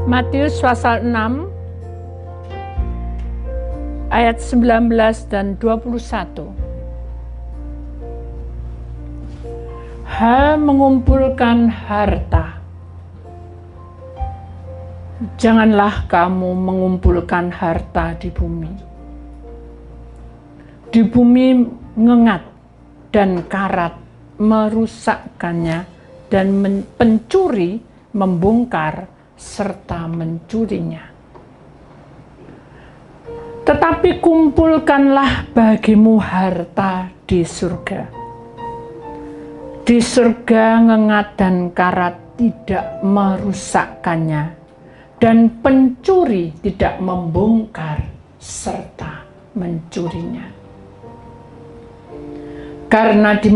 Matius pasal 6 ayat 19 dan 21. Hal mengumpulkan harta. Janganlah kamu mengumpulkan harta di bumi. Di bumi ngengat dan karat merusakkannya, dan pencuri membongkar serta mencurinya. Tetapi kumpulkanlah bagimu harta di surga. Di surga ngengat dan karat tidak merusakkannya, dan pencuri tidak membongkar serta mencurinya. Karena di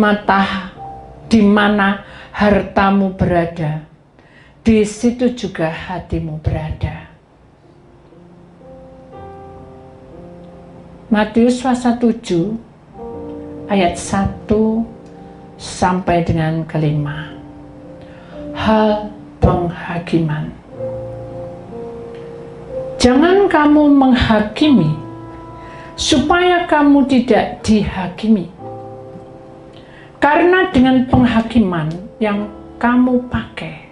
mana hartamu berada, di situ juga hatimu berada. Matius pasal 7 ayat 1 sampai dengan 5. Hal penghakiman. Jangan kamu menghakimi supaya kamu tidak dihakimi. Karena dengan penghakiman yang kamu pakai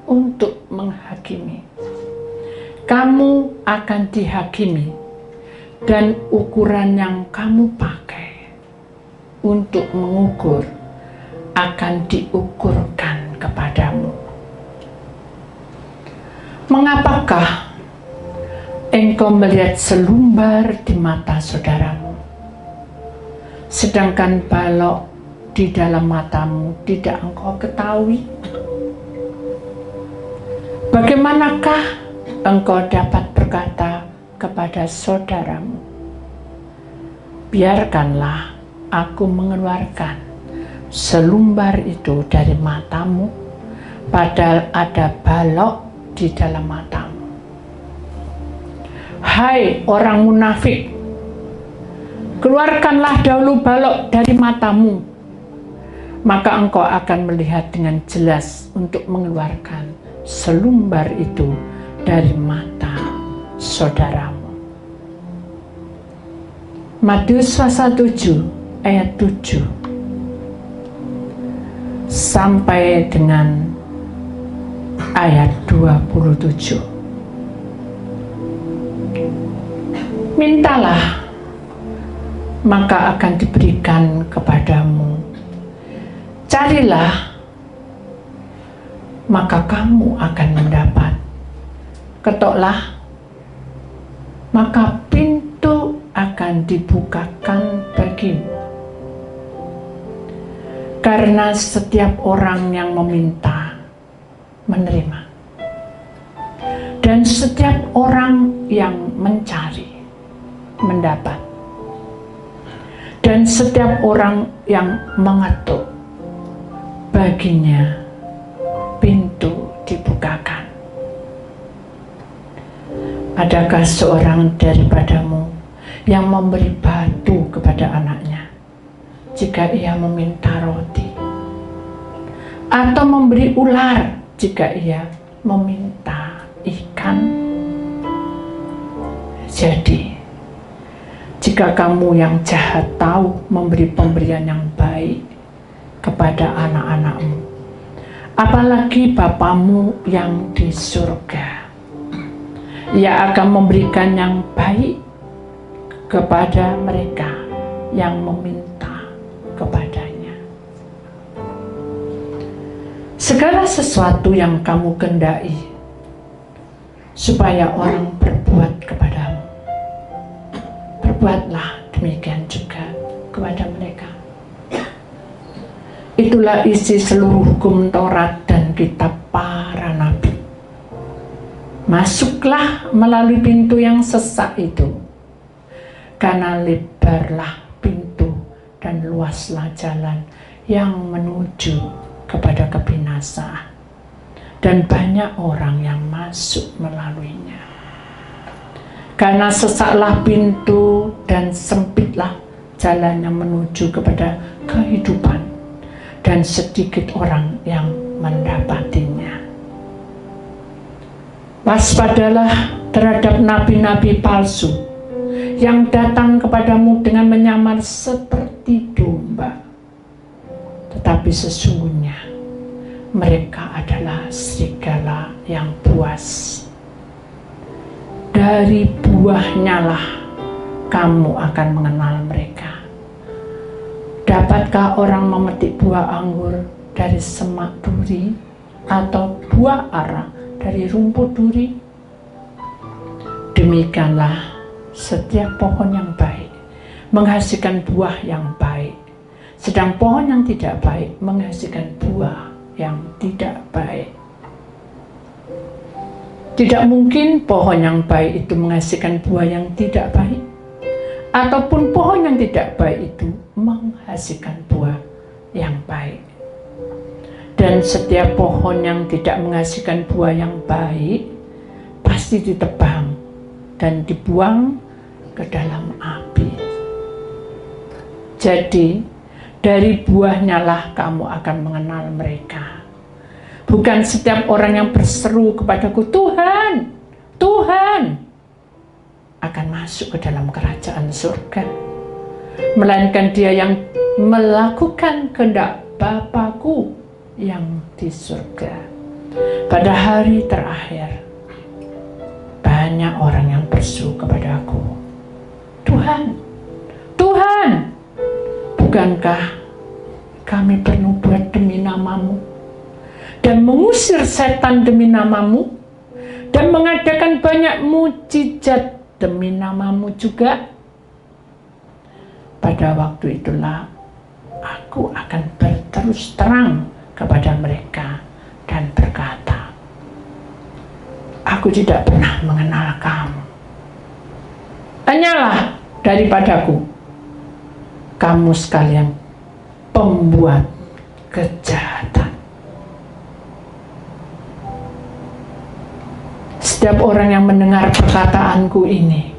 untuk menghakimi, kamu akan dihakimi, dan ukuran yang kamu pakai untuk mengukur akan diukurkan kepadamu. Mengapakah engkau melihat selumbar di mata saudaramu, sedangkan balok di dalam matamu tidak engkau ketahui? Bagaimanakah engkau dapat berkata kepada saudaramu, biarkanlah aku mengeluarkan selumbar itu dari matamu, padahal ada balok di dalam matamu? Hai orang munafik, keluarkanlah dahulu balok dari matamu, maka engkau akan melihat dengan jelas untuk mengeluarkan selumbar itu dari mata saudaramu. Matius pasal 7 ayat 7 sampai dengan ayat 27. Mintalah, maka akan diberikan kepadamu. Carilah, maka kamu akan mendapat. Ketoklah, maka pintu akan dibukakan bagimu. Karena setiap orang yang meminta, menerima. Dan setiap orang yang mencari, mendapat. Dan setiap orang yang mengetuk, baginya pintu dibukakan. Adakah seorang daripadamu yang memberi batu kepada anaknya jika ia meminta roti, atau memberi ular jika ia meminta ikan? Jadi, jika kamu yang jahat tahu memberi pemberian yang baik kepada anak-anakmu, apalagi Bapamu yang di surga, Ia akan memberikan yang baik kepada mereka yang meminta kepadanya. Segala sesuatu yang kamu kehendaki supaya orang berbuat kepadamu, berbuatlah demikian juga kepada mereka. Itulah isi seluruh hukum Taurat dan kitab para nabi. Masuklah melalui pintu yang sesak itu, karena lebarlah pintu dan luaslah jalan yang menuju kepada kebinasaan, dan banyak orang yang masuk melaluinya. Karena sesaklah pintu dan sempitlah jalan yang menuju kepada kehidupan, dan sedikit orang yang mendapatinya. Waspadalah terhadap nabi-nabi palsu yang datang kepadamu dengan menyamar seperti domba, tetapi sesungguhnya mereka adalah serigala yang buas. Dari buahnya lah kamu akan mengenal mereka. Dapatkah orang memetik buah anggur dari semak duri atau buah ara dari rumput duri? Demikianlah setiap pohon yang baik menghasilkan buah yang baik, sedang pohon yang tidak baik menghasilkan buah yang tidak baik. Tidak mungkin pohon yang baik itu menghasilkan buah yang tidak baik, ataupun pohon yang tidak baik itu menghasilkan buah yang baik. Dan setiap pohon yang tidak menghasilkan buah yang baik pasti ditebang dan dibuang ke dalam api. Jadi dari buahnya lah kamu akan mengenal mereka. Bukan setiap orang yang berseru kepadaku, Tuhan, Tuhan, akan masuk ke dalam kerajaan surga, melainkan dia yang melakukan kehendak Bapa-Ku yang di surga. Pada hari terakhir, banyak orang yang berseru kepada aku, Tuhan, Tuhan, bukankah kami bernubuat demi nama-Mu dan mengusir setan demi nama-Mu dan mengadakan banyak mujizat demi nama-Mu juga? Pada waktu itulah aku akan berterus terang kepada mereka dan berkata, aku tidak pernah mengenal kamu. Hanyalah daripadaku, kamu sekalian pembuat kejahatan. Setiap orang yang mendengar perkataanku ini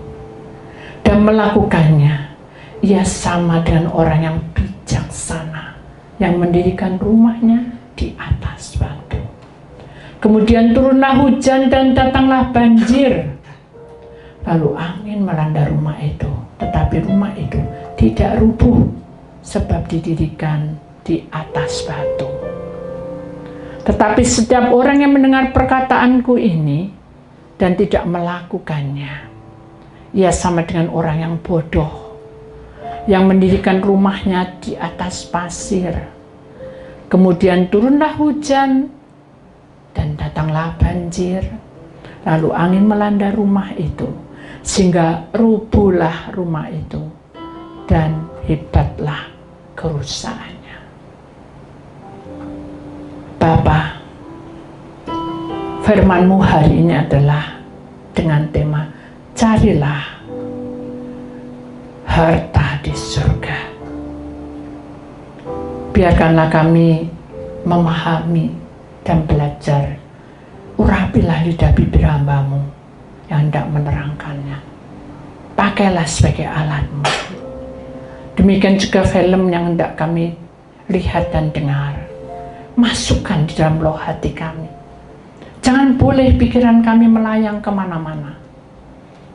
dan melakukannya, ia sama dengan orang yang bijaksana yang mendirikan rumahnya di atas batu. Kemudian turunlah hujan dan datanglah banjir. Lalu angin melanda rumah itu, tetapi rumah itu tidak rubuh sebab didirikan di atas batu. Tetapi setiap orang yang mendengar perkataanku ini dan tidak melakukannya, ia sama dengan orang yang bodoh yang mendirikan rumahnya di atas pasir. Kemudian turunlah hujan dan datanglah banjir, lalu angin melanda rumah itu sehingga rubuhlah rumah itu dan hebatlah kerusakannya. Bapa, firman-Mu hari ini adalah dengan tema carilah harta di surga. Biarkanlah kami memahami dan belajar. Urapilah lidah bibir hamba-Mu yang hendak menerangkannya. Pakailah sebagai alat-Mu. Demikian juga film yang hendak kami lihat dan dengar. Masukkan di dalam loh hati kami. Jangan boleh pikiran kami melayang kemana-mana,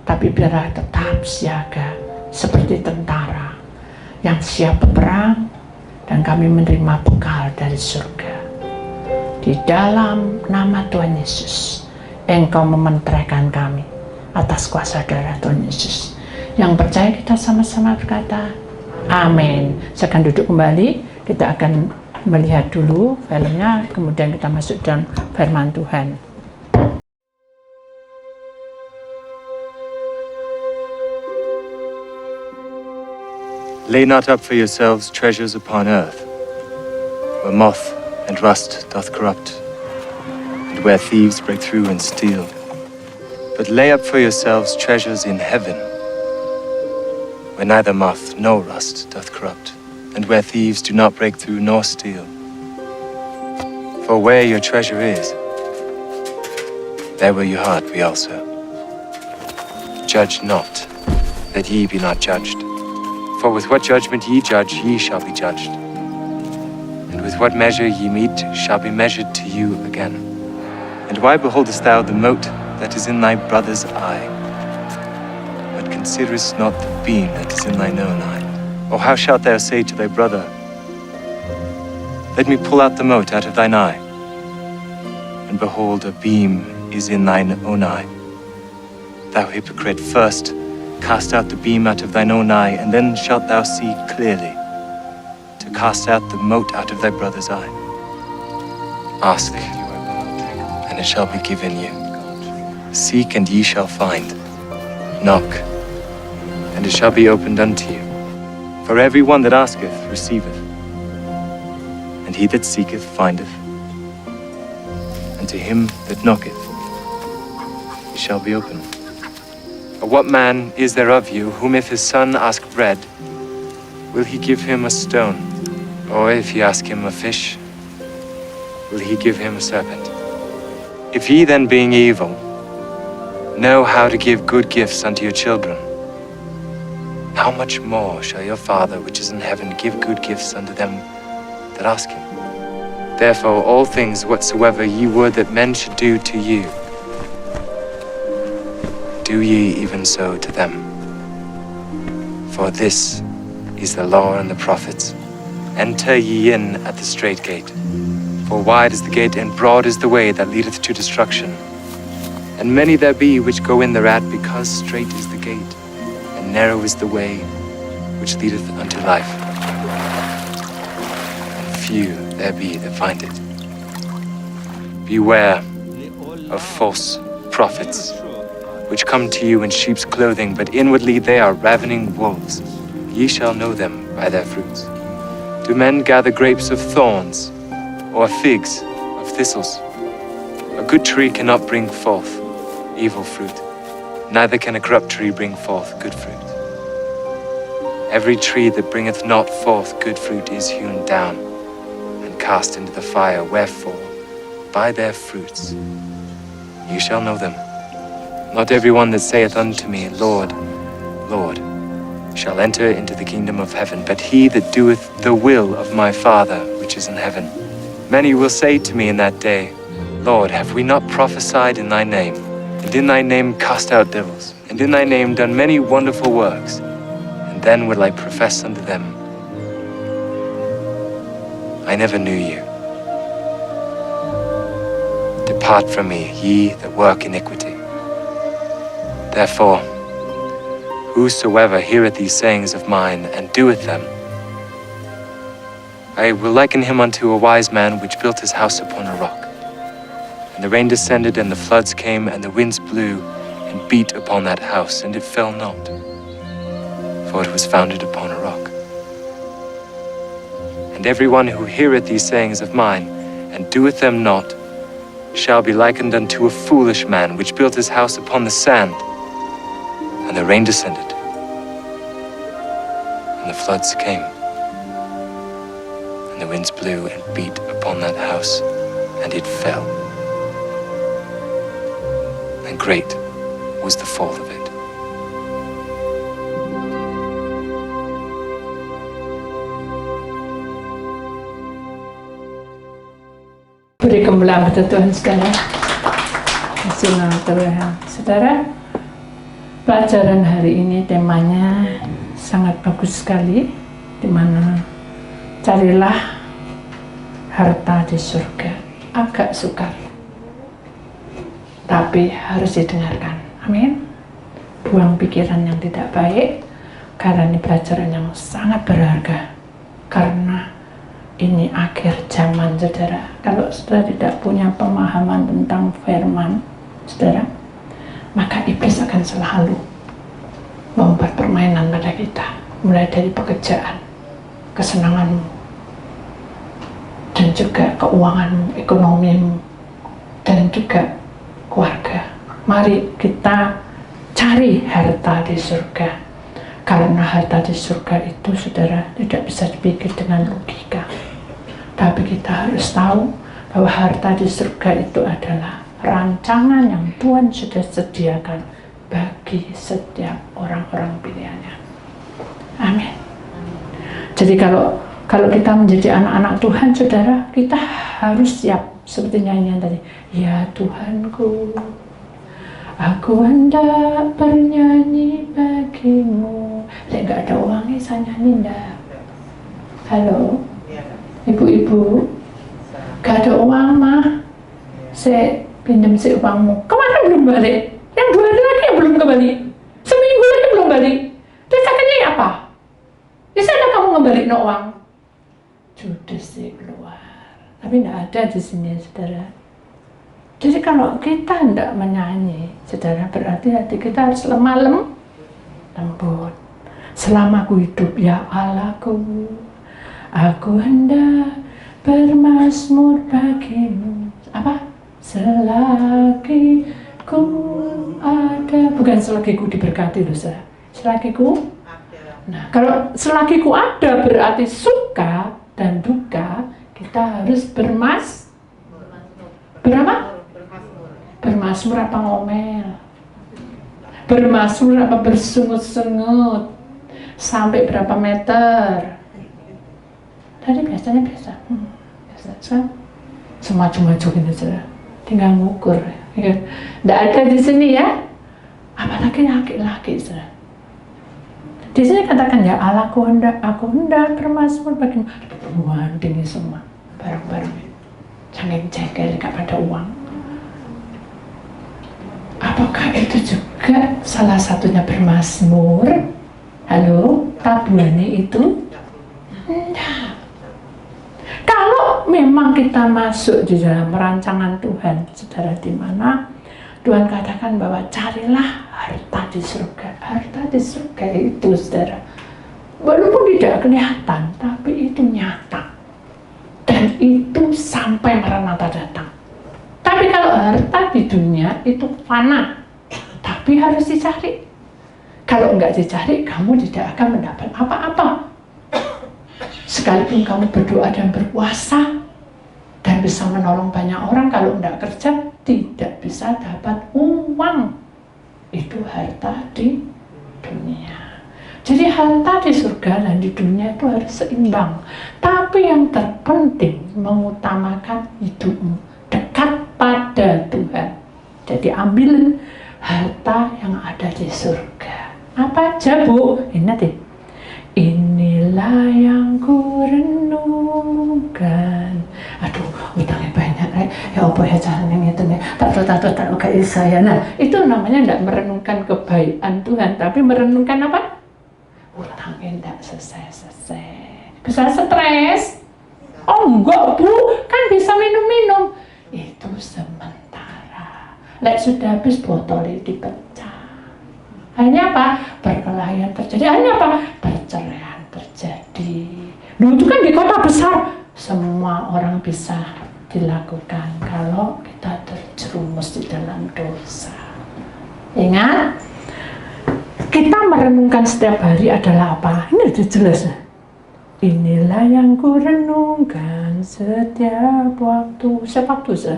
tapi biarlah tetap siaga seperti tentara yang siap berperang, dan kami menerima bekal dari surga. Di dalam nama Tuhan Yesus, Engkau mementeraikan kami atas kuasa darah Tuhan Yesus. Yang percaya kita sama-sama berkata, amin. Saya akan duduk kembali, kita akan melihat dulu filmnya, kemudian kita masuk dalam firman Tuhan. Lay not up for yourselves treasures upon earth, where moth and rust doth corrupt, and where thieves break through and steal. But lay up for yourselves treasures in heaven, where neither moth nor rust doth corrupt, and where thieves do not break through nor steal. For where your treasure is, there will your heart be also. Judge not, that ye be not judged. For with what judgment ye judge, ye shall be judged. And with what measure ye mete shall be measured to you again. And why beholdest thou the mote that is in thy brother's eye, but considerest not the beam that is in thine own eye? Or how shalt thou say to thy brother, let me pull out the mote out of thine eye, and behold, a beam is in thine own eye? Thou hypocrite, first cast out the beam out of thine own eye, and then shalt thou see clearly to cast out the mote out of thy brother's eye. Ask, and it shall be given you. Seek, and ye shall find. Knock, and it shall be opened unto you. For every one that asketh receiveth, and he that seeketh findeth, and to him that knocketh it shall be opened. Or what man is there of you, whom if his son ask bread, will he give him a stone? Or if he ask him a fish, will he give him a serpent? If ye then, being evil, know how to give good gifts unto your children, how much more shall your Father which is in heaven give good gifts unto them that ask him? Therefore all things whatsoever ye would that men should do to you, do ye even so to them. For this is the law and the prophets. Enter ye in at the strait gate. For wide is the gate, and broad is the way that leadeth to destruction. And many there be which go in thereat, because strait is the gate, and narrow is the way which leadeth unto life. And few there be that find it. Beware of false prophets, which come to you in sheep's clothing, but inwardly they are ravening wolves. Ye shall know them by their fruits. Do men gather grapes of thorns, or figs of thistles? A good tree cannot bring forth evil fruit, neither can a corrupt tree bring forth good fruit. Every tree that bringeth not forth good fruit is hewn down, and cast into the fire. Wherefore, by their fruits you shall know them. Not every one that saith unto me, Lord, Lord, shall enter into the kingdom of heaven, but he that doeth the will of my Father which is in heaven. Many will say to me in that day, Lord, have we not prophesied in thy name, and in thy name cast out devils, and in thy name done many wonderful works? And then will I profess unto them, I never knew you. Depart from me, ye that work iniquity. Therefore, whosoever heareth these sayings of mine, and doeth them, I will liken him unto a wise man which built his house upon a rock. And the rain descended, and the floods came, and the winds blew, and beat upon that house, and it fell not, for it was founded upon a rock. And every one who heareth these sayings of mine, and doeth them not, shall be likened unto a foolish man which built his house upon the sand. And the rain descended, and the floods came, and the winds blew and beat upon that house, and it fell. And great was the fall of it. Beri kemuliaan kepada Tuhan sekalian. Kasih nama Tuhan. Saudara, pelajaran hari ini temanya sangat bagus sekali, di mana carilah harta di surga. Agak sukar, tapi harus didengarkan. Amin. Buang pikiran yang tidak baik, karena ini pelajaran yang sangat berharga. Karena ini akhir zaman, saudara. Kalau saudara tidak punya pemahaman tentang firman, saudara, maka iblis akan selalu membuat permainan pada kita, mulai dari pekerjaan, kesenanganmu, dan juga keuanganmu, ekonomimu, dan juga keluarga. Mari kita cari harta di surga, karena harta di surga itu, saudara, tidak bisa dipikir dengan logika. Tapi kita harus tahu bahwa harta di surga itu adalah rancangan yang Tuhan sudah sediakan bagi setiap orang-orang pilihannya. Amin. Jadi kalau kita menjadi anak-anak Tuhan, saudara, kita harus siap seperti nyanyian tadi. Ya Tuhanku, Aku hendak bernyanyi bagimu. Lek nggak ada uangnya saya nyanyi ndak. Halo, ibu-ibu, nggak ada uang mah. Saya pinjam si uangmu. Kemana belum balik? Yang 2 hari lagi belum kembali. Seminggu lagi belum balik. Terus akhirnya apa? Di sana kamu ngembaliin uang. Judes sih keluar. Tapi nggak ada di sini, saudara. Jadi kalau kita tidak menyanyi, saudara, berarti hati kita harus lemah lembut. Selama aku hidup, ya Allahku, aku hendak bermazmur bagimu. Apa? Selagi ku ada, bukan selagi ku diberkati loh, saudara. Selagi ku. Nah, kalau selagi ku ada berarti suka dan duka, kita harus berapa? Bermazmur apa ngomel? Bermazmur apa bersungut-sungut? Sampai berapa meter? Tadi biasanya biasa. Biasa. Semaju-maju gitu saja. Tinggal ngukur. Tidak ada di sini ya. Apalagi laki-laki saja. Di sini katakan ya Allah, aku hendak bermazmur bagimu. Buruan tinggi semua. Bareng-bareng. Jangan jengkel gak pada uang. Apakah itu juga salah satunya bermazmur? Halo, tabuhannya itu? Enggak. Kalau memang kita masuk di dalam rancangan Tuhan, saudara, di mana Tuhan katakan bahwa carilah harta di surga. Harta di surga itu, saudara, walaupun tidak kelihatan, tapi itu nyata. Dan itu sampai Maranatha datang. Tapi kalau harta di dunia itu fana, tapi harus dicari. Kalau enggak dicari, kamu tidak akan mendapat apa-apa. Sekalipun kamu berdoa dan berpuasa dan bisa menolong banyak orang, kalau enggak kerja, tidak bisa dapat uang. Itu harta di dunia. Jadi harta di surga dan di dunia itu harus seimbang. Tapi yang terpenting, mengutamakan hidupmu dekat pada Tuhan. Jadi ambilin harta yang ada di surga. Apa aja, Bu? Ingat ya. Inilah yang ku renungkan. Aduh, utangnya banyak, ya apa ya caranya ngitungnya? Tak kayak saya. Nah, itu namanya tidak merenungkan kebaikan Tuhan, tapi merenungkan apa? Utangnya tidak selesai. Bisa stres? Oh enggak, Bu, kan bisa minum-minum. Itu sementara. Lek sudah habis botolnya dipecah. Hanya apa? Perkelahian terjadi. Hanya apa? Perceraian terjadi. Dulu itu kan di kota besar semua orang bisa dilakukan kalau kita terjerumus di dalam dosa. Ingat, kita merenungkan setiap hari adalah apa? Ini sudah jelas. Inilah yang ku renungkan setiap waktu. Setiap waktu, sah.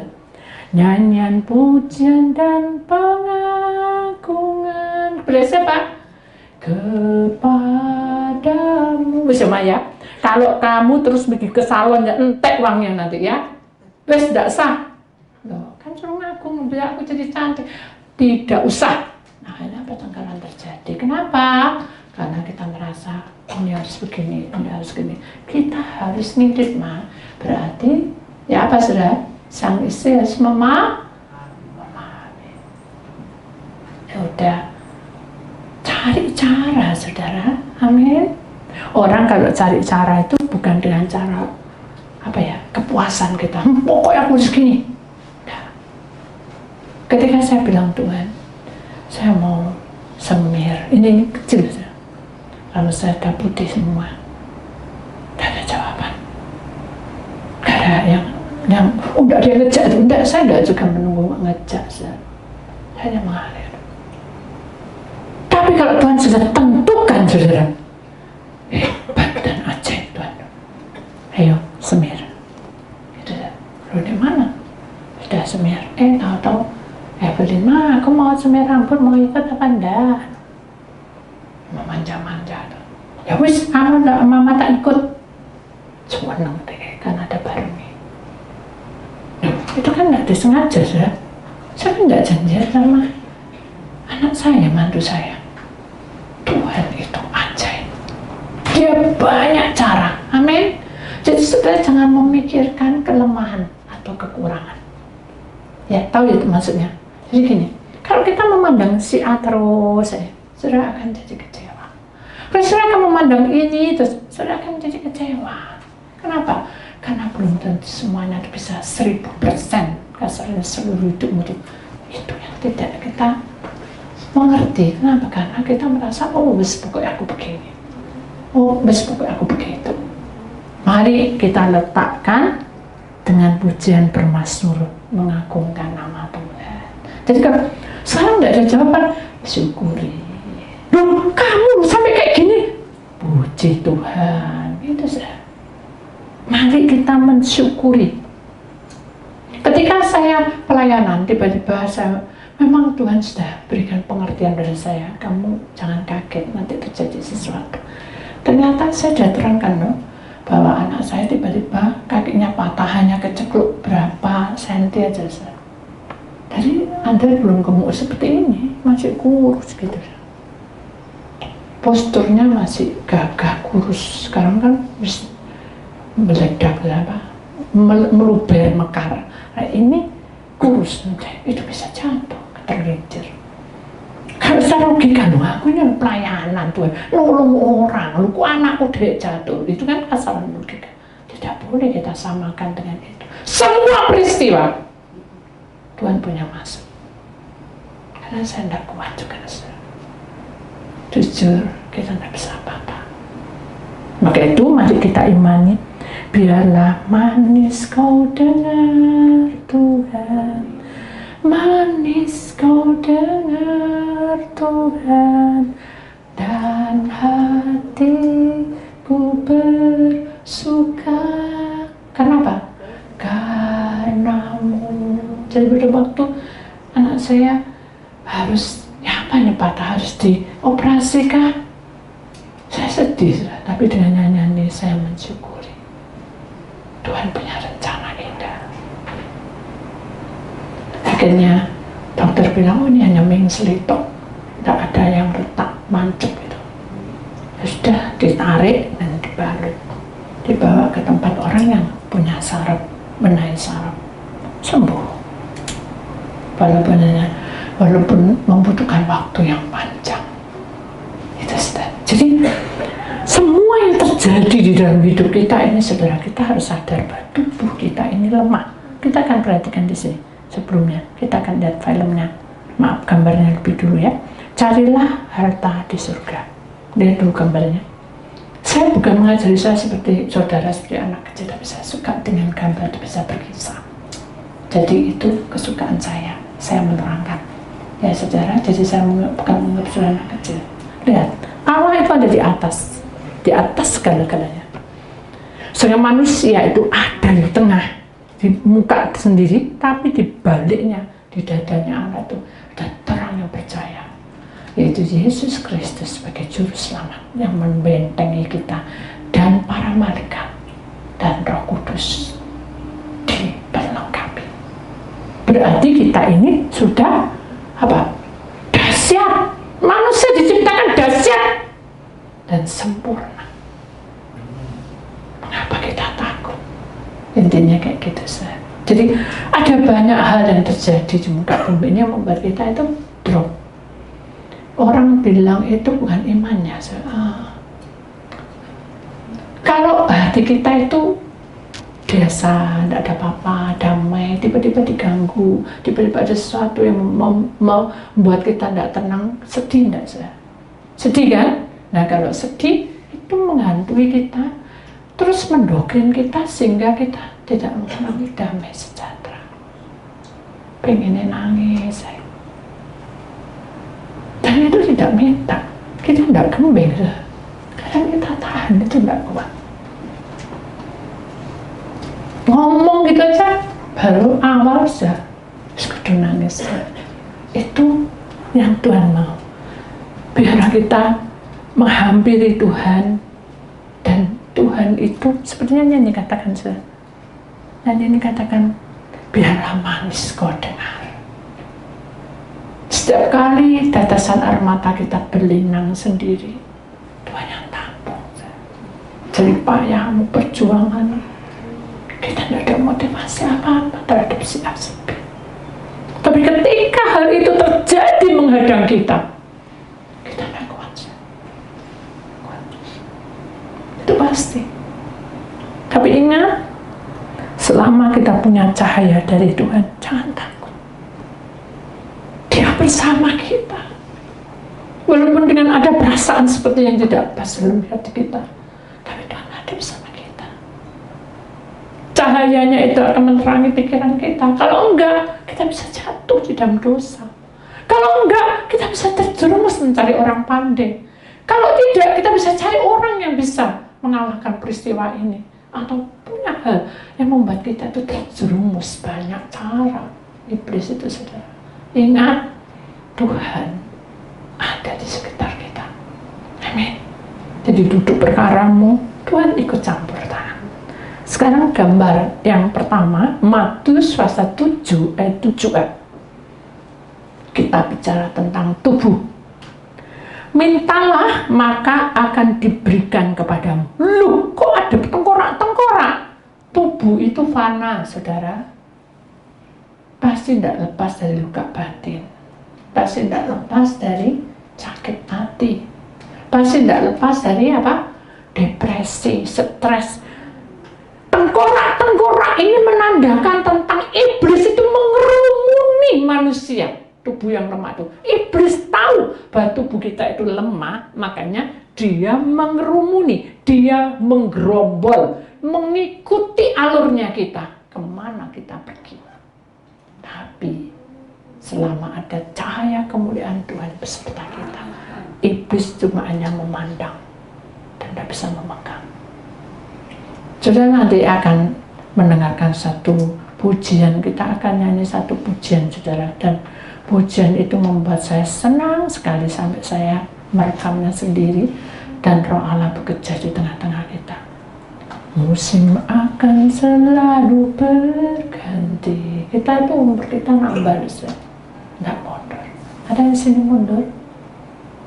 Nyanyian, pujian, dan pengagungan. Kepada siapa? Kepadamu. Bisa ya? Kalau kamu terus pergi ke salon, ya entek uangnya nanti ya. Wes tidak sah. Loh, kan suruh ngagung, biar aku jadi cantik. Tidak usah. Nah, ini pertengkaran terjadi. Kenapa? Karena kita merasa ini harus begini, ini harus begini. Kita harus ngirit, mah. Berarti ya apa, saudara? Sang istri harus memahami. Ya udah, cari cara, saudara. Amin. Orang kalau cari cara itu bukan dengan cara apa ya, kepuasan kita. Pokoknya aku harus gini. Nah, ketika saya bilang Tuhan, saya mau semir, ini kecil, saudara. Lalu saya udah putih semua, tidak ada jawaban, tidak ada yang udah dia ngejak, enggak, saya enggak juga menunggu ngejak, saya hanya mengalir. Tapi kalau Tuhan sudah tentukan, saudara, hebat dan ajaib Tuhan, ayo semir, gitu ya. Lu di mana? Sudah semir, tahu-tahu, Evelyn, mah aku mau semir rambut, mau ikut apa enggak? Manja-manja. Ya wis, mama tak ikut. Seneng deh, kan ada barengnya. Itu kan nggak disengaja, saya kan nggak janjian sama anak saya, mantu saya, Tuhan itu ajaib. Dia banyak cara. Amin. Jadi saudara jangan memikirkan kelemahan atau kekurangan. Ya, tahu itu maksudnya. Jadi gini, kalau kita memandang si A terus, saudara akan jadi kecewa. Kalau saudara akan memandang ini, terus saudara akan jadi kecewa. Kenapa? Karena belum tentu semuanya bisa 1000%. Kasarnya seluruh hidupmu itu yang tidak kita mengerti. Kenapa? Karena kita merasa, oh bes pokoknya aku begini, oh bes pokoknya aku begitu. Mari kita letakkan dengan pujian bermazmur mengagungkan nama Tuhan. Jadi kalau sekarang tidak ada jawaban, syukuri. Loh, kamu sampai kayak gini, puji Tuhan. Itu saja. Mari kita mensyukuri. Ketika saya pelayanan, tiba-tiba saya, memang Tuhan sudah berikan pengertian dari saya, kamu jangan kaget nanti terjadi sesuatu. Ternyata saya sudah terangkan loh, bahwa anak saya tiba-tiba kakinya patah, hanya kecekluk berapa senti aja. Jadi Anda belum gemuk seperti ini, masih kurus gitu. Posturnya masih gagah kurus. Sekarang kan meledak apa? Meluber, mekar. Nah, ini kurus, itu bisa jatuh, tergelincir. Kalau secara logika, aku ini pelayanan Tuhan, nolong orang, lu anakku dia jatuh, itu kan kesalahan logika. Tidak boleh kita samakan dengan itu. Semua peristiwa Tuhan punya maksud. Karena saya tidak kuat juga, jujur kita tidak bisa apa-apa. Maka itu mari kita imani, biarlah manis kau dengar Tuhan, manis kau dengar Tuhan, dan hatiku bersuka. Kenapa? Karenamu. Jadi pada waktu anak saya harus, ya apa ini patah, harus dioperasikan, saya sedih, tapi dengan nyanyi saya mensyukuri. Tuhan punya rencana indah. Akhirnya dokter bilang, oh ini hanya mengselitok, tidak ada yang retak, mancep gitu. Sudah ditarik dan dibalut, dibawa ke tempat orang yang punya saraf, benahi saraf, sembuh. Walaupun membutuhkan waktu yang panjang. Itu sudah. Jadi semua yang terjadi di dalam hidup kita ini, saudara, kita harus sadar bahwa tubuh kita ini lemah. Kita akan perhatikan di sini. Sebelumnya kita akan lihat filmnya, maaf gambarnya lebih dulu ya. Carilah harta di surga. Lihat dulu gambarnya. Saya bukan mengajari saya seperti saudara, seperti anak kecil, tapi saya suka dengan gambar itu bisa berkisah. Jadi itu kesukaan saya menerangkan ya saudara. Jadi saya bukan mengurusi anak kecil. Lihat, Allah itu ada di atas segala-galanya. Sehingga manusia itu ada di tengah, di muka sendiri, tapi di baliknya, di dadanya Allah itu ada terang yang percaya, yaitu Yesus Kristus sebagai juru selamat yang membentengi kita, dan para malaikat dan Roh Kudus diperlengkapi. Berarti kita ini sudah apa? Dahsyat. Manusia diciptakan dahsyat dan sempurna. Mengapa kita takut? Intinya kayak gitu saja. Jadi ada banyak hal yang terjadi di muka bumi ini yang membuat kita itu drop. Orang bilang itu bukan imannya. Kalau hati kita itu biasa, tidak ada apa-apa, damai, tiba-tiba diganggu, tiba-tiba ada sesuatu yang membuat kita tidak tenang, sedih tidak sih? Sedih kan? Nah kalau sedih itu menghantui kita, terus mendoktrin kita sehingga kita tidak mengalami damai sejahtera. Pengennya nangis, dan itu tidak minta, kita tidak kembing, kadang kita tahan, itu tidak kuat. Ngomong gitu aja, baru awal sudah kudu nangis. Itu yang Tuhan mau. Biarlah kita menghampiri Tuhan, dan Tuhan itu sepertinya nyanyi katakan, biarlah manis kau dengar. Setiap kali tetesan air mata kita berlinang sendiri, Tuhan yang tampung. Jadi payahmu, perjuangan, kita tidak ada motivasi apa-apa terhadap si A, si B. Tapi ketika hal itu terjadi menghadang kita tidak kuat. Itu pasti. Tapi ingat, selama kita punya cahaya dari Tuhan, jangan takut. Dia bersama kita. Walaupun dengan ada perasaan seperti yang tidak pas dalam hati kita, tapi Tuhan ada bersama kita. Cahayanya itu akan menerangi pikiran kita. Kalau enggak, kita bisa jatuh di dalam dosa. Kalau enggak, kita bisa terjerumus mencari orang pandai. Kalau tidak, kita bisa cari orang yang bisa mengalahkan peristiwa ini. Atau punya hal yang membuat kita itu terjerumus banyak cara. Iblis itu, saudara. Ingat, Tuhan ada di sekitar kita. Amin. Jadi duduk perkaramu, Tuhan ikut campur tangan. Sekarang gambar yang pertama, Matius pasal 7 ayat 7a. Kita bicara tentang tubuh. Mintalah maka akan diberikan kepadamu. Loh, kok ada tengkorak-tengkorak? Tubuh itu fana, saudara. Pasti tidak lepas dari luka batin. Pasti tidak lepas dari sakit hati. Pasti tidak lepas dari apa? Depresi, stres. Tengkorak-tengkorak ini menandakan tentang iblis itu mengerumuni manusia. Tubuh yang lemah itu. Iblis tahu bahwa tubuh kita itu lemah, makanya dia mengerumuni, dia menggerombol, mengikuti alurnya kita. Kemana kita pergi. Tapi selama ada cahaya kemuliaan Tuhan beserta kita, iblis cuma hanya memandang dan tidak bisa memegang. Saudara nanti akan mendengarkan satu pujian, kita akan nyanyi satu pujian, saudara, dan pujian itu membuat saya senang sekali sampai saya merekamnya sendiri dan Roh Allah bekerja di tengah-tengah kita. Musim akan selalu berganti. Kita itu umur kita nambah, tidak mundur. Ada yang sini mundur?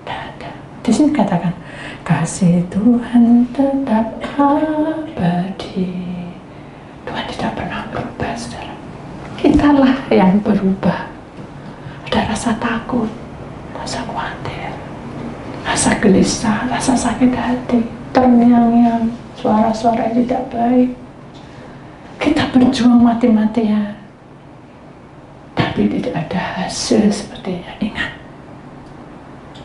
Tidak ada. Di sini katakan, kasih Tuhan tetap abadi. Tuhan tidak pernah berubah, saudara. Kitalah yang berubah. Ada rasa takut, rasa khawatir, rasa gelisah, rasa sakit hati, terngiang-ngiang, suara-suara yang tidak baik. Kita berjuang mati-matian, tapi tidak ada hasil sepertinya. Ingat,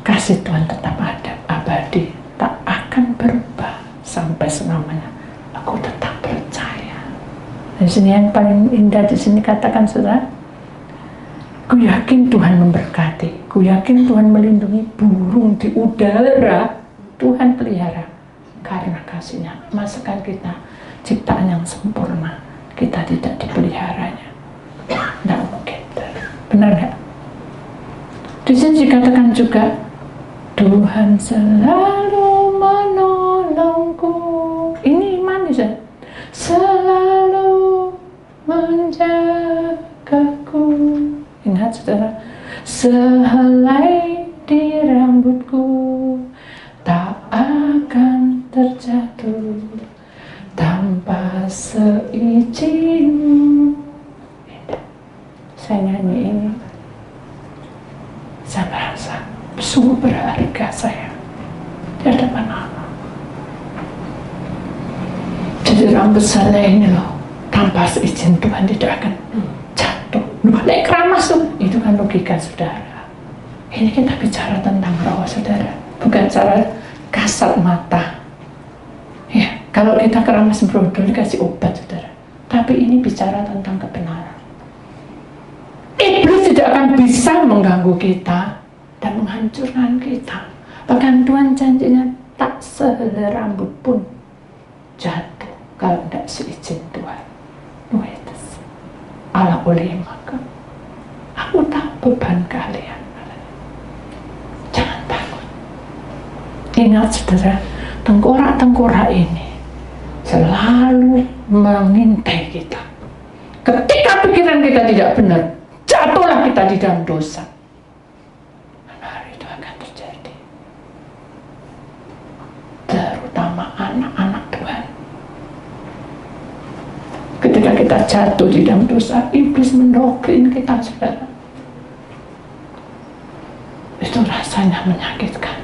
kasih Tuhan tetap ada, abadi, tak akan berubah sampai selamanya. Aku tetap percaya. Di sini yang paling indah di sini katakan, saudara, ku yakin Tuhan memberkati, ku yakin Tuhan melindungi burung di udara, Tuhan pelihara karena kasih-Nya. Masakan kita ciptaan yang sempurna, kita tidak dipeliharanya. Tidak mungkin. Benar nggak? Di sini dikatakan juga, Tuhan selalu menolongku. Ini iman bisa. Selalu menjagaku. Ingat, saudara, sehelai di rambutku tak akan terjatuh tanpa seizin. Saya nyanyi ini, saya merasa sungguh berharga saya di hadapan Allah. Jadi rambut saya ini loh, tanpa seizin Tuhan tidak akan jatuh. Naik keramas tuh, itu kan logika, saudara. Ini kita bicara tentang roh, saudara, bukan cara kasat mata. Ya, kalau kita keramas brodol dikasih obat, saudara. Tapi ini bicara tentang kebenaran. Iblis tidak akan bisa mengganggu kita dan menghancurkan kita. Bahkan Tuhan janjinya tak sehelai rambut pun jatuh kalau tidak seizin Tuhan. Allah oleh maka aku tak beban kalian. Jangan takut. Ingat, saudara, tengkorak-tengkorak ini selalu mengintai kita. Ketika pikiran kita tidak benar, jatuhlah kita di dalam dosa. kita jatuh di dalam dosa, iblis mendoktrin kita, saudara. Itu rasanya menyakitkan.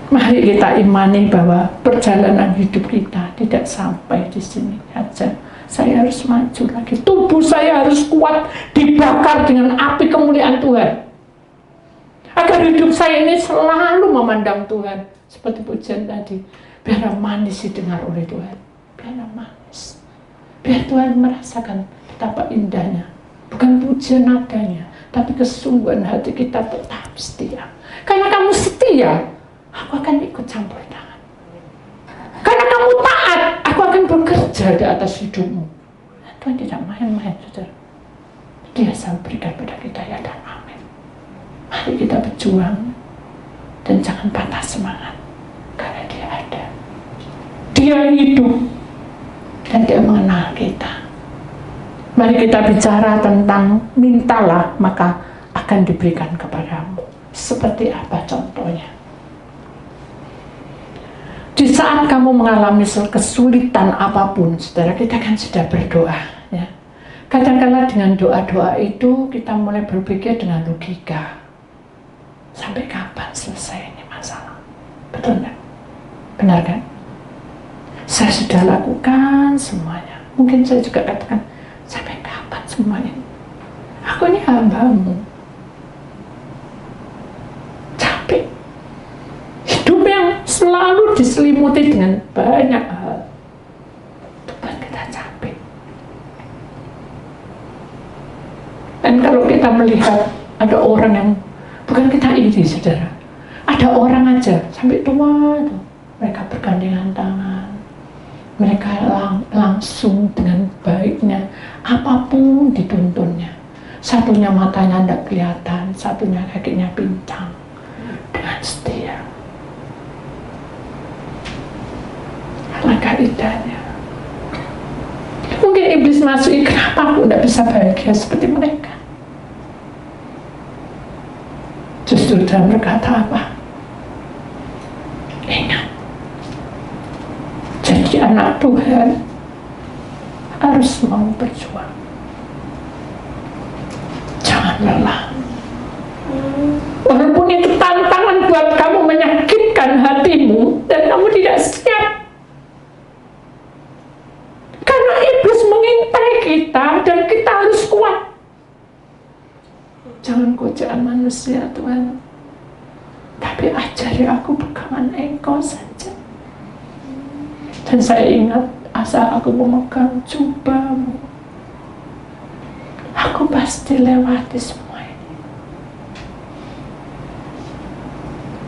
Mari kita imani bahwa perjalanan hidup kita tidak sampai di sini saja. Saya harus maju lagi. Tubuh saya harus kuat, dibakar dengan api kemuliaan Tuhan. Agar hidup saya ini selalu memandang Tuhan. Seperti pujian tadi, biarlah manis didengar oleh Tuhan. Biarlah manis. Biar Tuhan merasakan betapa indahnya. Bukan pujian nadanya, tapi kesungguhan hati kita tetap setia. Karena kamu setia, aku akan ikut campur tangan. Karena kamu taat, aku akan bekerja di atas hidupmu. Tuhan tidak main-main, saudara. Dia selalu berikan pada kita ya dan amin. Mari kita berjuang dan jangan patah semangat, karena dia ada. Dia hidup dan dia mengenal kita. Mari kita bicara tentang mintalah maka akan diberikan kepadamu. Seperti apa contohnya? Di saat kamu mengalami kesulitan apapun, saudara, kita kan sudah berdoa. Ya. Kadang-kadang dengan doa-doa itu kita mulai berpikir dengan logika. Sampai kapan selesai ini masalah? Betul nggak? Benar kan? Saya sudah lakukan semuanya. Mungkin saya juga katakan, sampai kapan semua ini? Aku ini hambamu. Capek. Hidup yang selalu diselimuti dengan banyak hal. Tuhan, kita capek. Dan kalau kita melihat ada orang yang, bukan kita iri, saudara. Ada orang aja, sampai tua tuh, mereka bergandengan tangan. Mereka langsung dengan baiknya, apapun dituntunnya. Satunya matanya tidak kelihatan, satunya kakinya pincang. Dengan setia. Alangkah indahnya. Mungkin iblis masuk, kenapa aku tidak bisa bahagia seperti mereka? Justru dia berkata apa? Ingat, jadi anak Tuhan harus mau berjuang. Jangan lelah. Walaupun itu tantangan buat kamu, menyakitkan hatimu, dan kamu tidak siap. Karena iblis mengintai kita, dan kita harus kuat. Jangan godaan manusia, Tuhan. Tapi ajari aku pegangan Engkau saja. Dan saya ingat, asal aku memegang jubahmu, aku pasti lewati semua ini.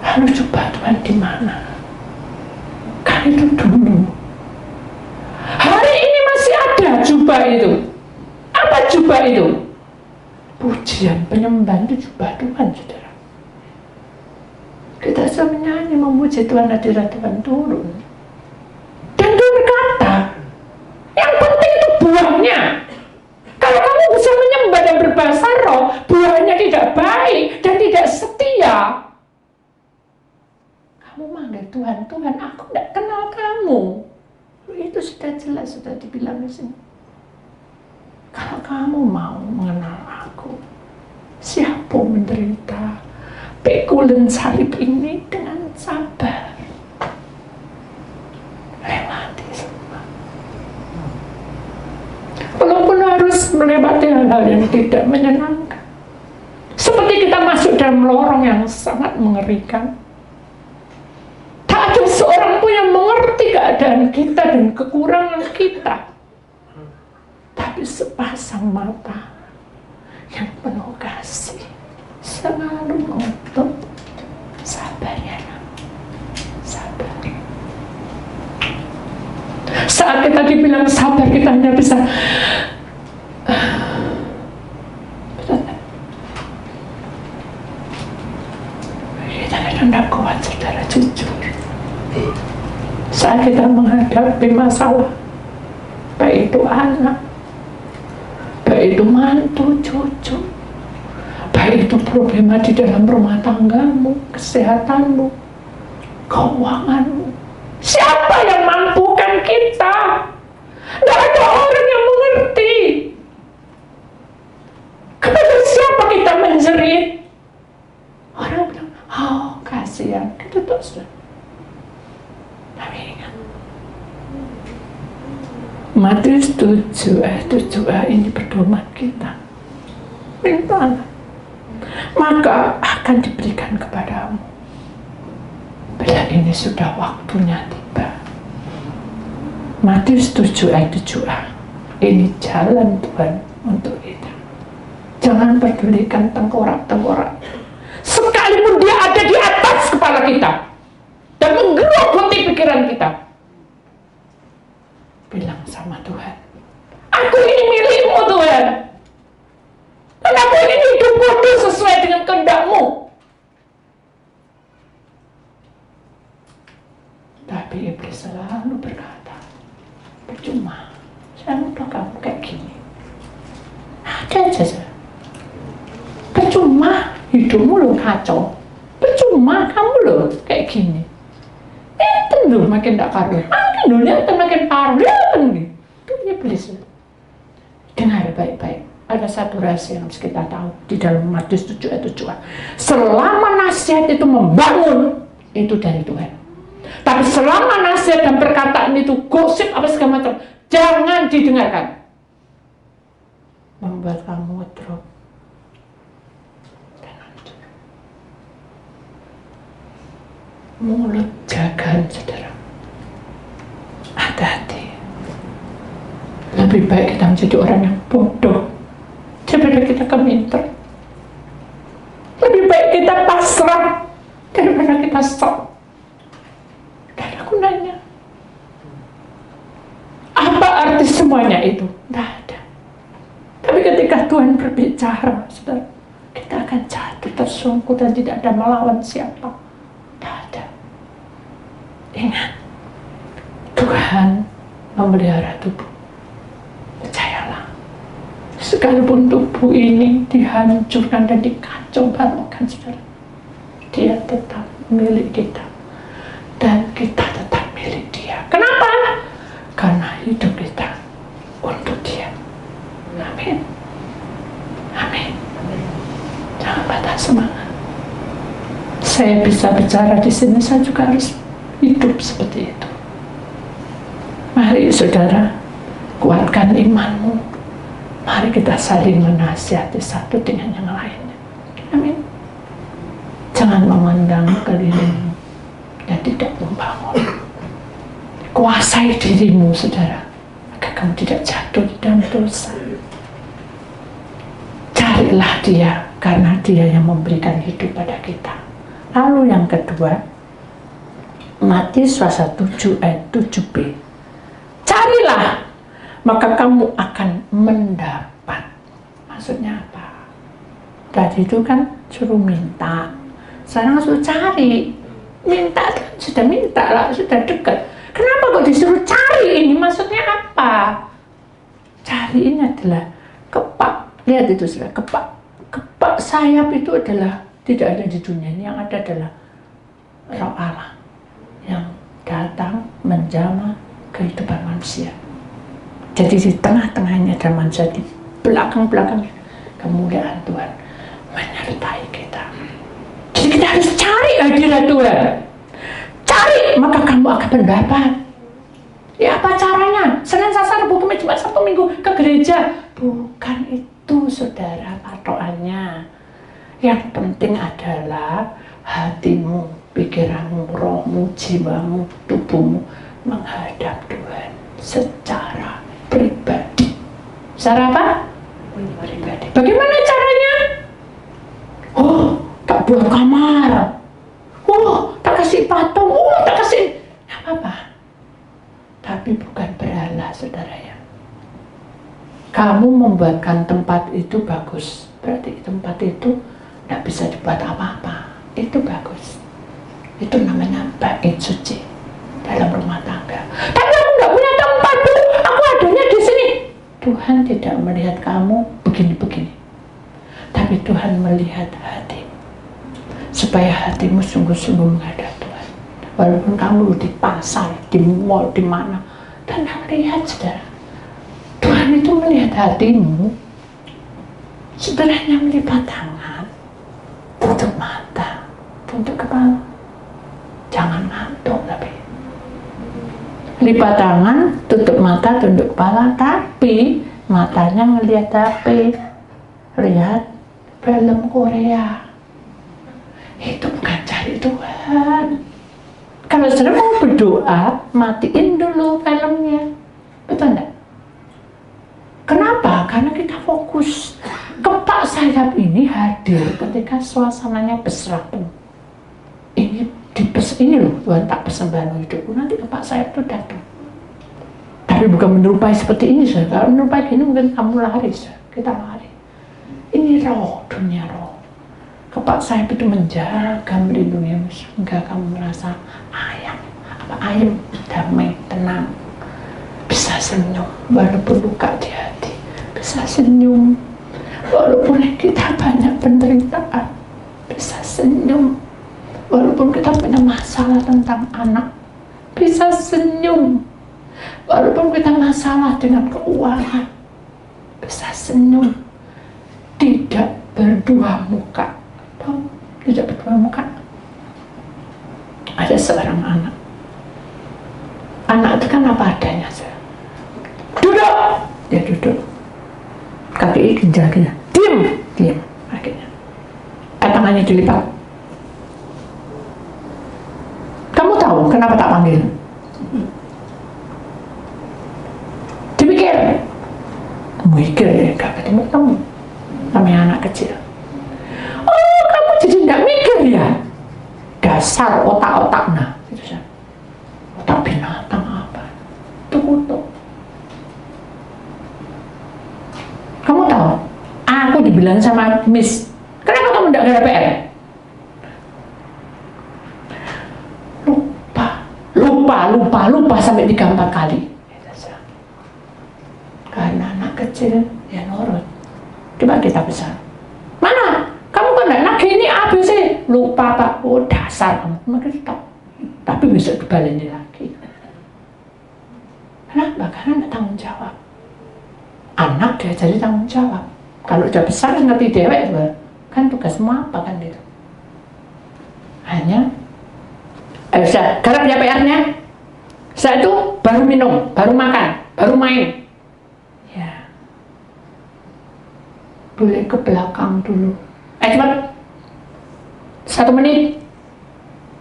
Lalu jubah Tuhan di mana? Kan itu dulu. Hari ini masih ada jubah itu. Apa jubah itu? Pujian, penyembahan itu jubah Tuhan, saudara. Kita sudah menyanyi, memuji Tuhan, hadirat Tuhan turun. Dan Tuhan berkata, yang penting itu buahnya. Kalau kamu bisa menyembah dan berbahasa roh, buahnya tidak baik dan tidak setia, kamu manggil Tuhan, Tuhan, aku tidak kenal kamu. Itu sudah jelas, sudah dibilang di sini. Kalau kamu mau mengenal aku, siapa menderita pikulan salib ini dengan sabar, lewati semua. Walaupun harus melewati hal-hal yang tidak menyenangkan, seperti kita masuk dalam lorong yang sangat mengerikan. Tak ada seorang pun yang mengerti keadaan kita dan kekurangan kita. Tapi sepasang mata yang penuh kasih selalu menuntut sabar, ya, sabar. Saat kita dibilang sabar, kita hanya bisa kita tidak kuat, saudara, jujur. Saat kita menghadapi masalah, baik itu anak, baik itu mantu, cucu, baik itu problema di dalam rumah tanggamu, kesehatanmu, keuanganmu. Siapa yang mampukan kita? Tidak ada orang Matius 7 ayat 7a ini pedoman kita. Mintalah, maka akan diberikan kepadamu. Bila ini sudah waktunya tiba. Matius 7 ayat 7a. Ini jalan Tuhan untuk kita. Jangan pedulikan tengkorak-tengkorak. Sekalipun dia ada di atas kepala kita dan menggerogoti pikiran kita, bilang sama Tuhan, aku ini milikmu Tuhan, dan aku ingin hidupku sesuai dengan kehendak-Mu. Tapi iblis selalu berkata, percuma, saya udah kamu kayak gini, ada aja. Percuma, hidupmu lo kacau. Percuma, kamu lo kayak gini. Itu loh makin tak karuan. Makin dunia makin parah. Itu iblis. Dengar baik-baik. Ada satu rahasia yang harus kita tahu di dalam Matius 7 ayat 7. Selama nasihat itu membangun, itu dari Tuhan. Tapi selama nasihat dan perkataan itu gosip apa segala macam, jangan didengarkan. Membuat kamu drop. Mulut jagaan, saudara. Hati-hati. Lebih baik kita menjadi orang yang bodoh daripada kita keminter. Lebih baik kita pasrah daripada kita sok. Tidak ada gunanya. Apa arti semuanya itu? Tidak ada. Tapi ketika Tuhan berbicara, saudara, kita akan jatuh tersungkur dan tidak ada melawan siapa. Ingat, Tuhan memelihara tubuh. Percayalah, sekalipun tubuh ini dihancurkan dan dikacau balokkan, saudara, Dia tetap milik kita dan kita tetap milik Dia. Kenapa? Karena hidup kita untuk Dia. Amin. Amin. Jangan patah semangat. Saya bisa bicara di sini, saya juga harus hidup seperti itu. Mari saudara, kuatkan imanmu. Mari kita saling menasihati satu dengan yang lainnya. Amin. Jangan memandang kelilingmu dan tidak membangun. Kuasai dirimu, saudara, agar kamu tidak jatuh di dalam dosa. Carilah Dia, karena Dia yang memberikan hidup pada kita. Lalu yang kedua, Matius 7 ayat 7b. Carilah, maka kamu akan mendapat. Maksudnya apa? Tadi itu kan suruh minta, sekarang suruh cari. Minta kan sudah minta lah, sudah dekat. Kenapa kok disuruh cari ini? Maksudnya apa? Cari ini adalah kepak. Lihat itu sudah kepak. Kepak sayap itu adalah tidak ada di dunia ini. Yang ada adalah Roh Allah yang datang menjamah kehidupan manusia. Jadi di tengah-tengahnya ada manusia, di belakang-belakangnya kemuliaan Tuhan menyertai kita. Jadi kita harus cari hadirat Tuhan. Cari, maka kamu akan mendapat. Ya apa caranya? Senin, Selasa, Rabu, Kamis, Jumat, Sabtu, Minggu ke gereja? Bukan itu, saudara, patokannya. Yang penting adalah hatimu, pikiranmu, rohmu, jiwamu, tubuhmu menghadap Tuhan secara pribadi. Secara apa? Pribadi. Bagaimana caranya? Oh, tak buat kamar. Oh, tak kasih patung. Oh, tak kasih apa-apa. Tapi bukan berhala, saudara ya. Kamu membuatkan tempat itu bagus, berarti tempat itu tidak bisa dibuat apa-apa. Itu bagus. Itu namanya bait suci dalam rumah tangga. Tapi aku nggak punya tempat, Bu. Aku adanya di sini. Tuhan tidak melihat kamu begini-begini. Tapi Tuhan melihat hati. Supaya hatimu sungguh-sungguh menghadap Tuhan. Walaupun kamu di pasar, di mall, di mana. Dan lihat, saudara. Tuhan itu melihat hatimu. Sederhana melipat tangan. Tutup mata. Tunduk kepala. Jangan ngantuk tapi. lipat tangan, tutup mata, tunduk kepala, tapi matanya ngelihat HP, lihat film Korea. Itu bukan cari Tuhan. Kalau saudara mau berdoa, matiin dulu filmnya, betul enggak? Kenapa? Karena kita fokus. Kepak sayap ini hadir ketika suasananya berserabut. Ini loh Tuhan tak persembahan hidupku, nanti kepak sayap itu datang. Tapi bukan menyerupai seperti ini, saudara. Kalau menyerupai gini mungkin kamu lari, saudara. Kita lari. Ini roh, dunia roh. Kepak sayap itu menjaga, melindungimu sehingga kamu merasa ayam, damai, tenang. Bisa senyum walaupun luka di hati. Bisa senyum walaupun kita banyak penderitaan. Bisa senyum walaupun kita punya masalah tentang anak. Bisa senyum walaupun kita masalah dengan keuangan. Bisa senyum. Tidak berdua muka. Tidak berdua muka. Ada seorang anak. Anak itu kan apa adanya, saudara. Duduk! Dia duduk. Kaki jalannya. Diam. Akhirnya. Tangannya dilipat. Kamu tahu kenapa tak panggil? Dipikir. Mikir ya, gak ketemu kamu. Namanya anak kecil. Oh, kamu jadi gak mikir ya? Dasar otak-otak, nah. Gitu saja. Otak binatang apa? Itu kutuk. Kamu tahu? Aku dibilang sama Miss, kenapa kamu gak ada PR? Lupa sampai 3-4 kali. Karena anak kecil ya nurut. Coba kita besar. Mana? Kamu kan gak nagih ini ABC. Lupa Pak. Oh dasar kamu. Maka stop. Tapi besok dibalikin lagi. Kenapa? Karena gak tanggung jawab. Anak diajari tanggung jawab. Kalau udah besar ngerti dewek kan tugasmu apa kan gitu. Hanya saya garap ya PR-nya. Saya itu baru minum, baru makan, baru main. Ya. Boleh ke belakang dulu. Cepat. 1 menit.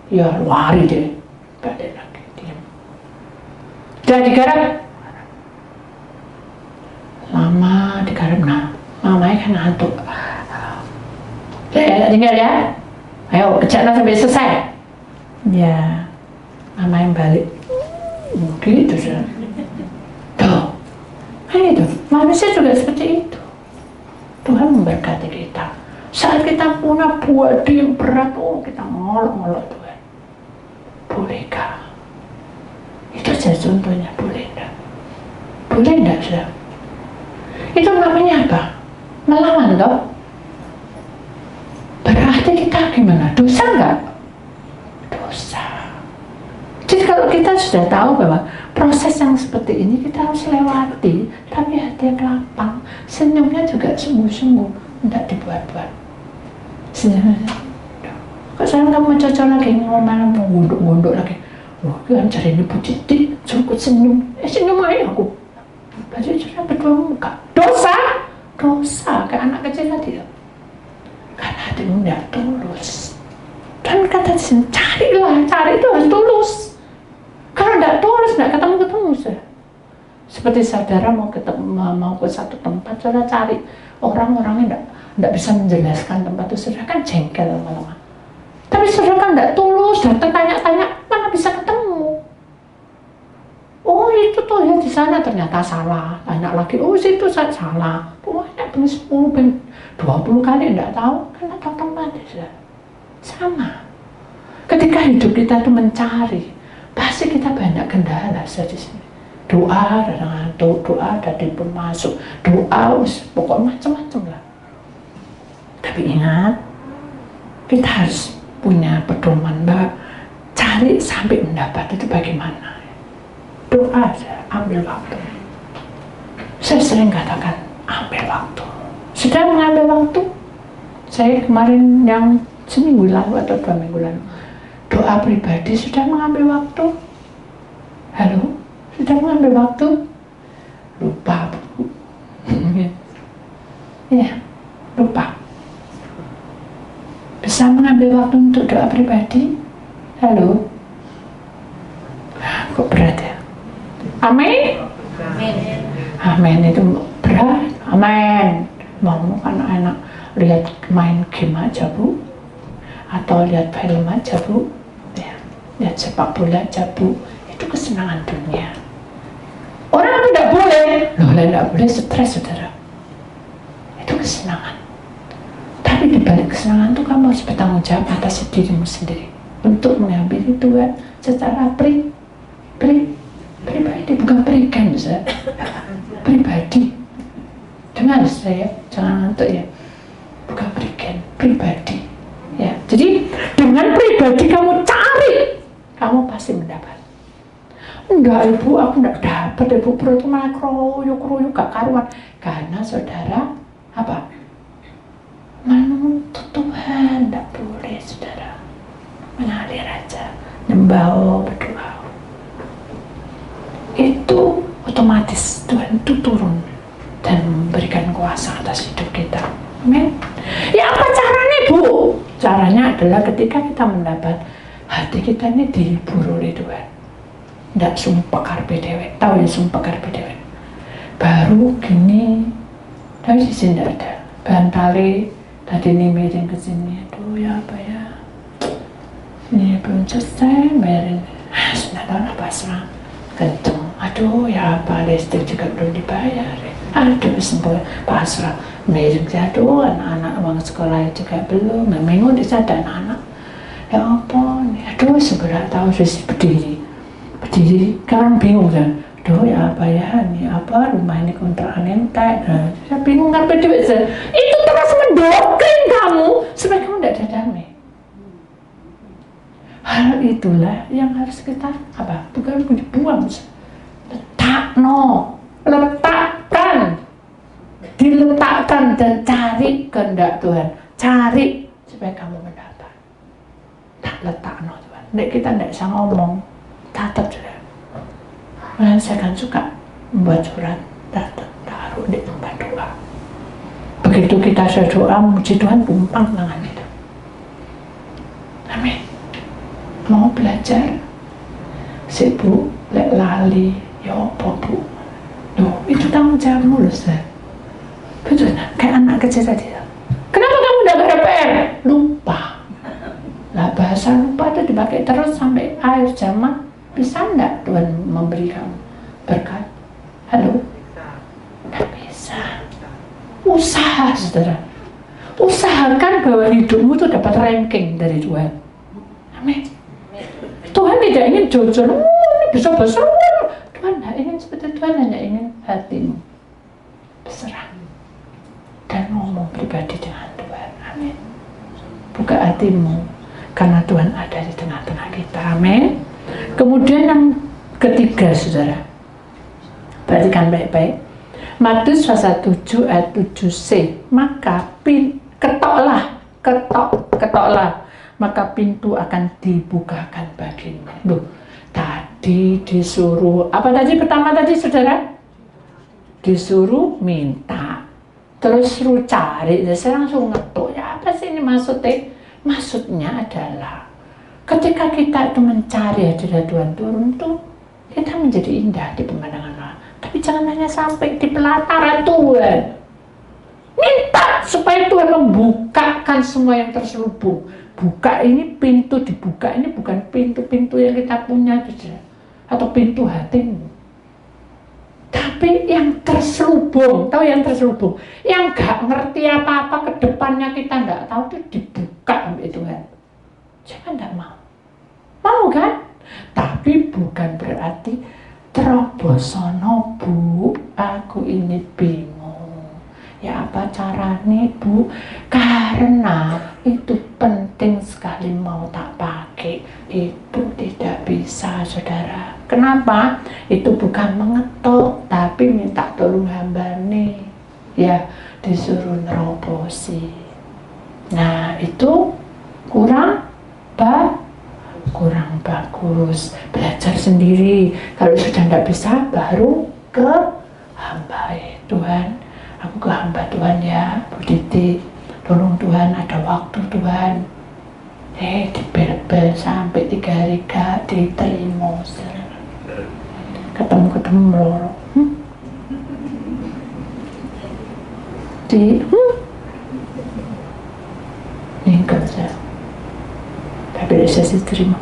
Ya lari deh. Balik lagi, diam. Udah digarap. Lama digarap, nah. Mamanya kan ngantuk. Tinggal ya. Ayo kejarlah sampai selesai. Ya. Mama yang balik. Gitu sih. Tuh. Kan itu. Manusia juga seperti itu. Tuhan memberkati kita. Saat kita punya buah yang berat, oh kita ngolok-ngolok Tuhan. Bolehkah? Itu saja contohnya, boleh enggak? Boleh enggak, saudara? Itu namanya apa? Melawan toh? Berarti kita gimana? Dosa enggak? Dosa. Jadi kalau kita sudah tahu bahwa proses yang seperti ini kita harus lewati, tapi hati yang lapang, senyumnya juga sungguh-sungguh, tidak dibuat-buat. Senyumnya, kok sayang kamu cocok lagi ngomong mau gondok-gondok lagi. Wah, kan cari ini Bu Titi, suruh senyum. Senyum aja aku. Baju sudah berdua muka. Dosa, kayak anak kecil tadi. Karena hatimu tidak tulus. Dan kata carilah, cari itu harus tulus. Kalau tidak tulus, tidak ketemu sih. Seperti saudara mau ke satu tempat, saudara cari orang-orangnya tidak bisa menjelaskan tempat itu, saudara kan jengkel lama-lama. Tapi saudara kan tidak tulus, datang tanya-tanya, mana bisa ketemu? Oh itu tuh ya di sana ternyata salah. Tanya lagi, oh situ salah. Pokoknya 10, 20 kali tidak tahu, karena tahu tempatnya saudara. Sama. Ketika hidup kita itu mencari, pasti kita banyak kendala saja di sini. Doa ada ngantuk, doa ada timbul masuk, doa pokoknya macam-macam lah. Tapi ingat, kita harus punya pedoman bahwa cari sampai mendapat itu bagaimana. Doa saja, ambil waktu. Saya sering katakan, ambil waktu. Sudah mengambil waktu. Saya kemarin yang seminggu lalu atau 2 minggu lalu, doa pribadi sudah mengambil waktu. Halo, Bisa mengambil waktu? Lupa, Bu. Ya, lupa. Bisa mengambil waktu untuk doa pribadi? Halo? Kok berat ya? Amin? Amin itu berat. Amin. Mau kan anak lihat main game aja, Bu, atau lihat film aja, Bu, ya, lihat sepak bola aja, Bu, itu kesenangan dunia. Orang tidak boleh, loh, tidak boleh stres, saudara. Itu kesenangan. Tapi di balik kesenangan itu kamu harus bertanggung jawab atas dirimu sendiri untuk mengambil itu secara pribadi, bukan berikan, pribadi. Dengar saya, jangan ngantuk ya. Bukan berikan, pribadi. Ya, jadi dengan pribadi kamu cari, kamu pasti mendapat. Enggak, Ibu, aku enggak dapat, Ibu, perut malah kroyuk gak karuan. Karena saudara apa? Menuntut Tuhan, enggak boleh, saudara. Mengalir aja, nyembah, berdoa. Itu otomatis Tuhan itu turun dan memberikan kuasa atas hidup kita. Amin. Ya, apa caranya, Bu? Caranya adalah ketika kita mendapat, hati kita ini dihibur oleh Tuhan. Nggak sumpah karpe dewek. Tahu ya sumpah karpe dewek? Baru gini, tapi di sini nggak ada. Bantali tadi nih miring ke sini. Aduh, ya apa ya? Ini belum selesai bayarin. Sebentar pasrah. Kenceng. Aduh, ya apa, listrik juga belum dibayar. Aduh, sempat pasrah. Miring, aduh, anak-anak uang sekolah juga belum. Minggu di sana ada anak-anak. Ya ampun, aduh, seberat tahu sih berdiri, kan bingung kan. Aduh, ya apa ya, ini apa, rumah ini kontrakan entek. Nah, saya bingung kan, itu terus mendoktrin kamu supaya kamu tidak ada damai. Hal itulah yang harus kita apa? Bukan dibuang, diletakkan dan cari kehendak Tuhan, cari supaya kamu mendapat. Tak letakno Tuhan. Nek kita tidak bisa ngomong, catat sudah. Nah, saya kan suka membuat surat, taruh di tempat doa. Begitu kita doa, muji Tuhan, tumpang tangan itu. Amin. Mau belajar, si Bu, lek lali, ya apa Bu? Loh, itu tanggung jawabmu loh, Ustaz. Betul, kayak anak kecil tadi. Kenapa kamu udah gak ada PR? Lupa. Lah, bahasa lupa itu dipakai terus sampai akhir zaman. Bisa enggak Tuhan memberi kamu berkat? Halo? Nggak bisa. Usaha, saudara. Usahakan bahwa hidupmu itu dapat ranking dari Tuhan. Amin. Tuhan tidak ingin jujur, ini bisa besar. Tuhan tidak ingin seperti Tuhan, hanya ingin hatimu berserah dan ngomong pribadi dengan Tuhan. Amin. Buka hatimu, karena Tuhan ada di tengah-tengah kita. Amin. Kemudian yang ketiga, saudara, perhatikan baik-baik. Matius pasal 7 ayat 7c. Maka ketoklah, maka pintu akan dibukakan bagimu. Loh, tadi disuruh apa tadi pertama tadi, saudara? Disuruh minta, terus suruh cari. Saya langsung ngetok, ya apa sih ini maksudnya? Maksudnya adalah ketika kita itu mencari hadirat Tuhan turun tuh, kita menjadi indah di pemandangan Allah. Tapi jangan hanya sampai di pelataran Tuhan. Minta supaya Tuhan membukakan semua yang terselubung. Buka ini, pintu dibuka ini bukan pintu-pintu yang kita punya atau pintu hatimu. Tapi yang terselubung, tahu yang terselubung, yang gak ngerti apa-apa ke depannya kita gak tahu, itu dibuka oleh Tuhan. Siapa gak mau? Mau kan? Tapi bukan berarti terobosono, Bu, aku ini bingung. Ya apa caranya, Bu? Karena itu penting sekali mau tak pakai. Itu tidak bisa, saudara. Kenapa? Itu bukan mengetuk, tapi minta tolong hamba nih. Ya, disuruh nerobosi. Nah, itu kurang kurang bagus, belajar sendiri. Kalau sudah tidak bisa, baru ke hamba. Tuhan, aku ke hamba Tuhan ya, Bu Titi. Tolong Tuhan, ada waktu Tuhan. Dibel-bel sampai 3 hari gak diterima. Ketemu loro. Ninggal saya. Tapi saya terima.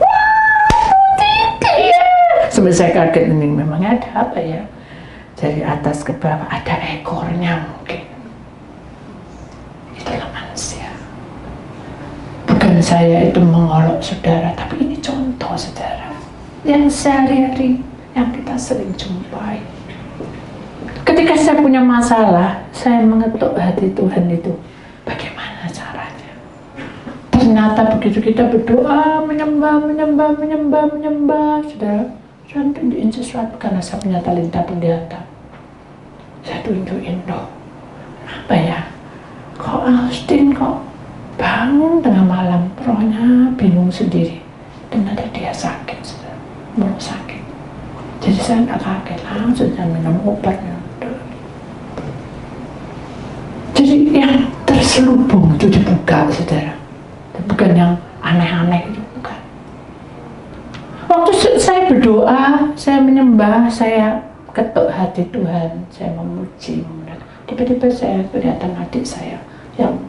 Sampai saya kaget, ini memangnya ada apa ya? Dari atas ke bawah ada ekornya mungkin. Itulah manusia. Bukan saya itu mengolok saudara, tapi ini contoh saudara yang sehari-hari yang kita sering jumpai. Ketika saya punya masalah, saya mengetuk hati Tuhan itu, bagaimana caranya? Ternyata begitu kita berdoa, menyembah, saudara, saya tunjukin sesuatu karena saya punya talenta penglihatan. Saya tunjukin loh, apa ya? Kok Austin kok bangun tengah malam, rohnya bingung sendiri. Ternyata dia sakit, saudara, mau sakit. Jadi saya nggak kaget, langsung saya minum obat. Jadi yang terselubung itu dibuka, saudara. Bukan yang aneh-aneh itu, bukan. Waktu saya berdoa, saya menyembah, saya ketuk hati Tuhan, saya memuji. Tiba-tiba saya kelihatan adik saya yang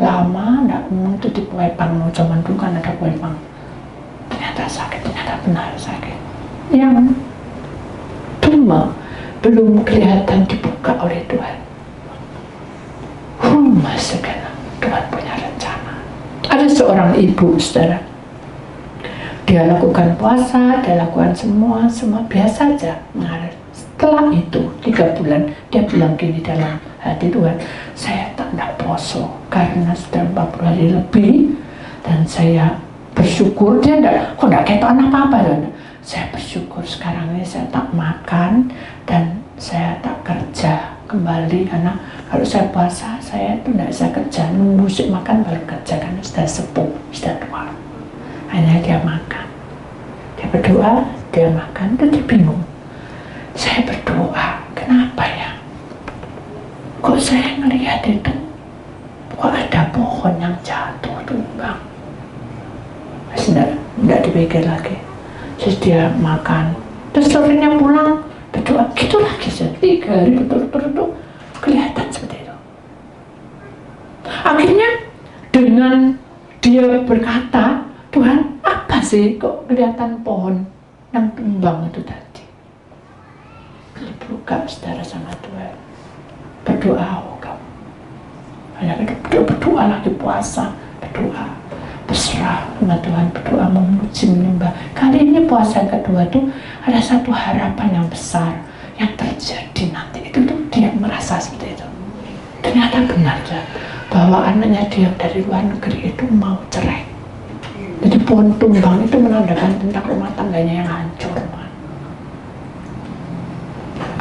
lama nggak itu di Kuepang, zaman dulu kan ada Kuepang. Ternyata sakit, ternyata benar sakit. Yang cuma belum kelihatan dibuka oleh Tuhan. Segala Tuhan punya rencana. Ada seorang ibu, saudara. Dia lakukan puasa, dia lakukan semua biasa saja. Nah, setelah itu 3 bulan dia bilang gini dalam hati Tuhan, saya tak poso karena sudah 40 hari lebih dan saya bersyukur. Dia kok enggak ketok apa-apa. Saya bersyukur sekarang ini saya tak makan dan saya tak kerja kembali, karena kalau saya puasa saya itu tidak bisa kerja, nunggu makan baru kerja karena sudah sepuh, sudah tua. Hanya dia makan, dia berdoa, dia makan, dan dia bingung. Saya berdoa, kenapa ya? Kok saya ngelihat itu, kok ada pohon yang jatuh tumbang? Tidak dipikir lagi. Terus dia makan, terus sorenya pulang berdoa, gitu lagi 3 hari betul-betul kelihatan seperti itu. Akhirnya dengan dia berkata, Tuhan, apa sih kok kelihatan pohon yang tumbang itu tadi? Dibuka saudara sama Tuhan. Berdoa, kamu. Hanya berdoa lagi, puasa, berdoa, berserah sama Tuhan, berdoa, memuji, menyembah. Kali ini puasa yang kedua tuh ada satu harapan yang besar yang terjadi nanti. Itu tuh dia merasa seperti itu. Ternyata benar ya, bahwa anaknya dia dari luar negeri itu mau cerai. Jadi pohon tumbang itu menandakan tentang rumah tangganya yang hancur.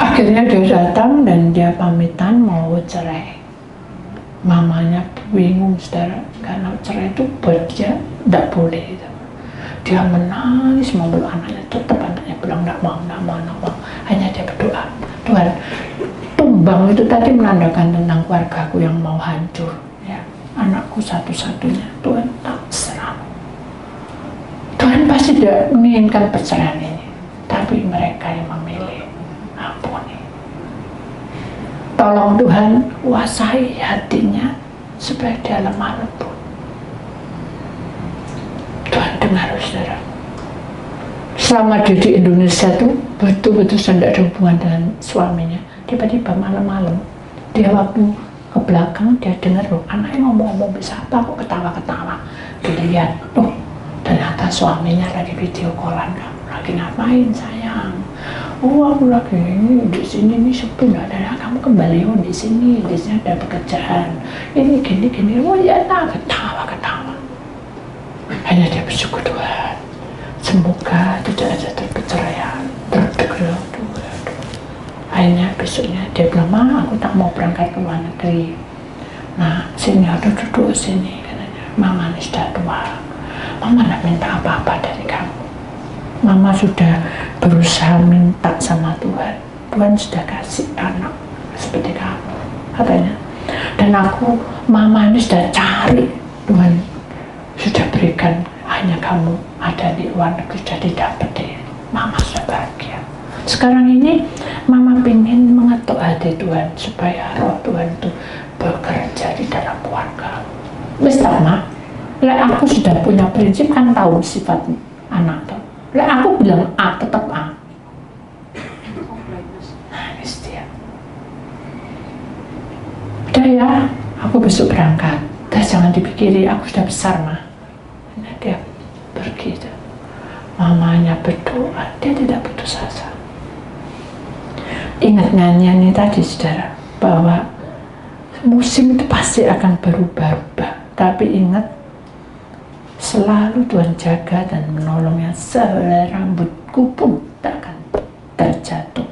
Akhirnya dia datang dan dia pamitan mau cerai. Mamanya bingung, saudara, karena cerai itu buat dia tidak boleh. Dia menangis memeluk anaknya, tetap anaknya bilang tidak mau. Hanya dia berdoa, Tuhan, tumbang itu tadi menandakan tentang keluargaku yang mau hancur, ya, anakku satu-satunya, Tuhan tak serah. Tuhan pasti tidak menginginkan perceraian ini, tapi mereka yang memilih, ampuni. Tolong Tuhan kuasai hatinya supaya dia lemah lembut. Tuhan dengar, saudara. Selama dia di Indonesia tuh betul-betul tidak ada hubungan dengan suaminya. Tiba-tiba malam-malam dia waktu ke belakang dia dengar loh anaknya ngomong-ngomong bisa apa kok ketawa-ketawa. Dilihat, oh ternyata suaminya lagi video callan, lagi ngapain sayang? Oh aku lagi di sini nih sepi, nggak ada, kamu kembali di sini ada pekerjaan. Ini gini, oh ya nah, ketawa. Hanya dia bersyukur, Tuhan, semoga tidak ada perceraian, terdekat Tuhan. Akhirnya besoknya dia bilang, Ma, aku tak mau berangkat ke luar negeri. Nah, sini ada duduk sini, katanya. Mama ini sudah tua. Mama tidak minta apa-apa dari kamu. Mama sudah berusaha minta sama Tuhan. Tuhan sudah kasih anak seperti kamu, katanya. Dan Mama ini sudah cari, Tuhan sudah berikan, hanya kamu ada di luar negeri sudah didapetin. Mama sudah bahagia. Sekarang ini Mama ingin mengetuk hati Tuhan supaya roh Tuhan itu bekerja di dalam keluarga. Wis tak, Mak? Aku sudah punya prinsip, kan tahu sifat anak tuh. Aku bilang A, tetap A. Nah, wis dia. Udah ya, aku besok berangkat. Udah, jangan dipikiri, aku sudah besar, Ma. Nah, dia pergi. Mamanya berdoa, dia tidak putus asa. Ingat nyanyian ini tadi, saudara, bahwa musim itu pasti akan berubah-ubah. Tapi ingat, selalu Tuhan jaga dan menolongnya. Sehelai rambutku pun tak akan terjatuh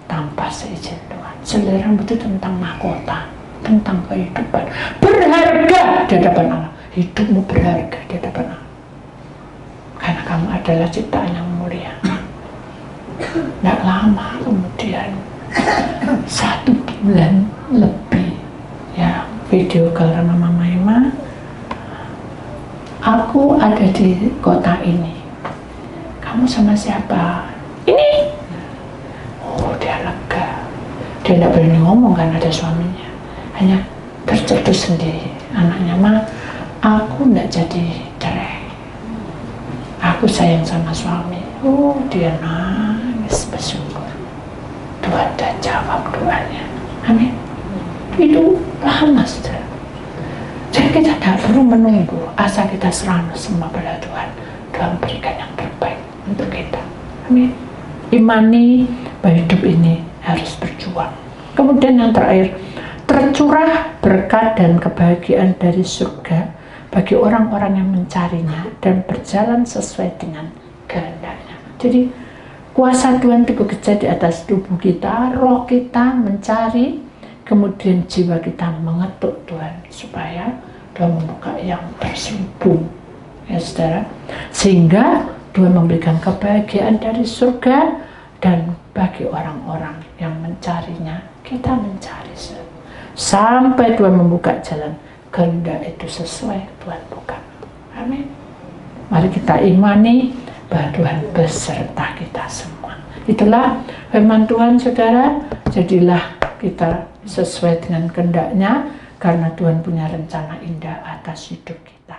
tanpa seizin Tuhan. Sehelai rambut itu tentang mahkota, tentang kehidupan. Berharga di hadapan Allah. Hidupmu berharga di hadapan Allah. Karena kamu adalah ciptaan yang mulia. Tidak lama kemudian, 1 bulan lebih, ya, video call sama Mama Emma. Aku ada di kota ini. Kamu sama siapa? Ini. Oh, dia lega. Dia tidak berani ngomong kan, ada suaminya. Hanya tercetus sendiri. Anaknya, Ma, aku tidak jadi cerai. Aku sayang sama suami. Oh, dia nangis bersyukur. Tuhan sudah jawab doanya. Amin. Itu lama sudah. Jadi kita tidak perlu menunggu, asal kita serahkan semua pada Tuhan. Tuhan berikan yang terbaik untuk kita. Amin. Imani bahwa hidup ini harus berjuang. Kemudian yang terakhir, tercurah berkat dan kebahagiaan dari surga bagi orang-orang yang mencarinya dan berjalan sesuai dengan kehendaknya. Jadi kuasa Tuhan itu bekerja di atas tubuh kita, roh kita mencari, kemudian jiwa kita mengetuk Tuhan supaya Tuhan membuka yang terselubung, ya saudara, sehingga Tuhan memberikan kebahagiaan dari surga. Dan bagi orang-orang yang mencarinya, kita mencari sampai Tuhan membuka jalan. Kehendak itu sesuai Tuhan buka. Amin. Mari kita imani bahwa Tuhan beserta kita semua. Itulah firman Tuhan, saudara. Jadilah kita sesuai dengan kehendaknya, karena Tuhan punya rencana indah atas hidup kita.